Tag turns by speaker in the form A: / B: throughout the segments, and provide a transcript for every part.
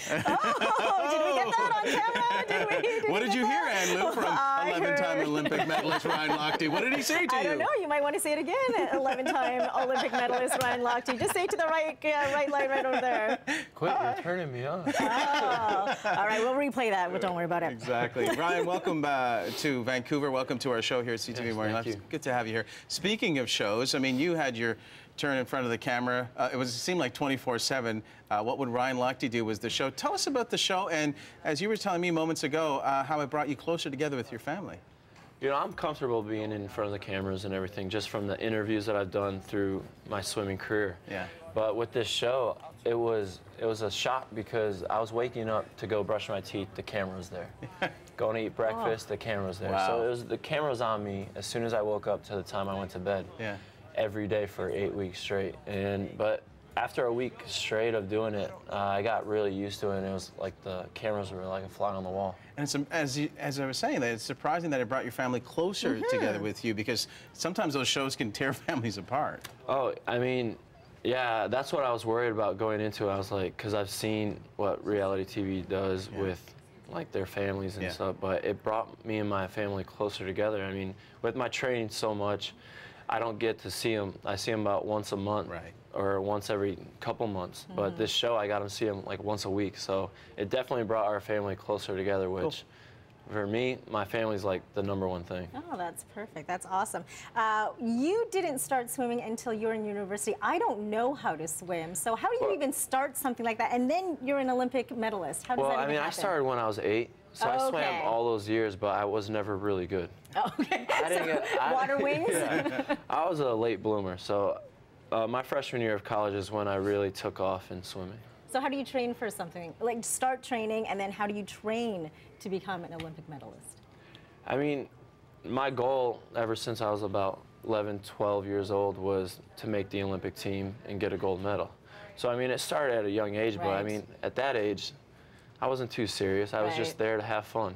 A: Oh, did we get that on camera?
B: What did you hear, Ann Luu, from 11-time Olympic medalist Ryan Lochte? What did he say to you?
A: I don't know. You might want to say it again. 11-time Olympic medalist Ryan Lochte. Just say it to the right line right over there.
C: Quit, you're turning me on.
A: Oh. All right, we'll replay that, but don't worry about it.
B: Exactly. Ryan, welcome to Vancouver. Welcome to our show here at CTV Morning.
C: Thank you.
B: Good to have you here. Speaking of shows, I mean, you had your turn in front of the camera. It seemed like 24/7. What Would Ryan Lochte Do was the show. Tell us about the show, and as you were telling me moments ago, how it brought you closer together with your family.
C: You know, I'm comfortable being in front of the cameras and everything, just from the interviews that I've done through my swimming career.
B: Yeah.
C: But with this show, it was a shock because I was waking up to go brush my teeth, the camera was there. Going to eat breakfast, the camera was there.
B: Wow.
C: So the camera was on me as soon as I woke up to the time I went to bed.
B: Yeah.
C: Every day for 8 weeks straight. But after a week straight of doing it, I got really used to it, and it was like the cameras were like a fly on the wall.
B: And it's, as I was saying, that it's surprising that it brought your family closer together with you, because sometimes those shows can tear families apart.
C: Oh, I mean, yeah, that's what I was worried about going into it. I was like, because I've seen what reality TV does with like their families and stuff, but it brought me and my family closer together. I mean, with my training so much, I don't get to see them. I see them about once a month, or once every couple months. But this show, I got to see them like once a week. So it definitely brought our family closer together, which for me, my family's like the #1 thing.
A: Oh, that's perfect. That's awesome. You didn't start swimming until you were in university. I don't know how to swim. So how do you even start something like that? And then you're an Olympic medalist. How does that even happen?
C: I started when I was 8. So I swam all those years, but I was never really good.
A: Okay.
C: I didn't get,
A: water wings?
C: I was a late bloomer. So my freshman year of college is when I really took off in swimming.
A: So how do you train for something? Like start training, and then how do you train to become an Olympic medalist?
C: I mean, my goal ever since I was about 11, 12 years old was to make the Olympic team and get a gold medal. So I mean, it started at a young age, but I mean, at that age, I wasn't too serious. I was just there to have fun.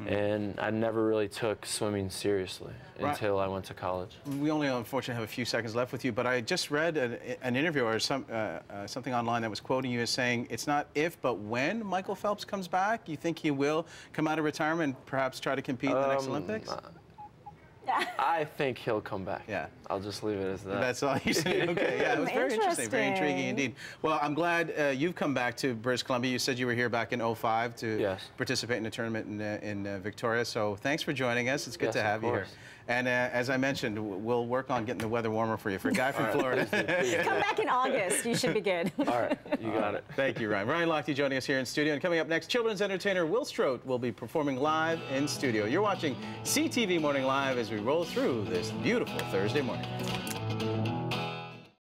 C: And I never really took swimming seriously until I went to college.
B: We only, unfortunately, have a few seconds left with you, but I just read an interview or something online that was quoting you as saying, it's not if, but when Michael Phelps comes back. You think he will come out of retirement and perhaps try to compete in the next Olympics?
C: I think he'll come back.
B: Yeah.
C: I'll just leave it as that.
B: That's all you say. Okay, yeah, it was very interesting, very intriguing indeed. Well, I'm glad you've come back to British Columbia. You said you were here back in '05 to participate in a tournament in Victoria. So thanks for joining us. It's good to have you here. And as I mentioned, we'll work on getting the weather warmer for you. For a guy from Florida.
A: Come back in August. You should be good.
C: All right, you got it.
B: Thank you, Ryan. Ryan Lochte joining us here in studio. And coming up next, children's entertainer Will Strout will be performing live in studio. You're watching CTV Morning Live as we roll through this beautiful Thursday morning.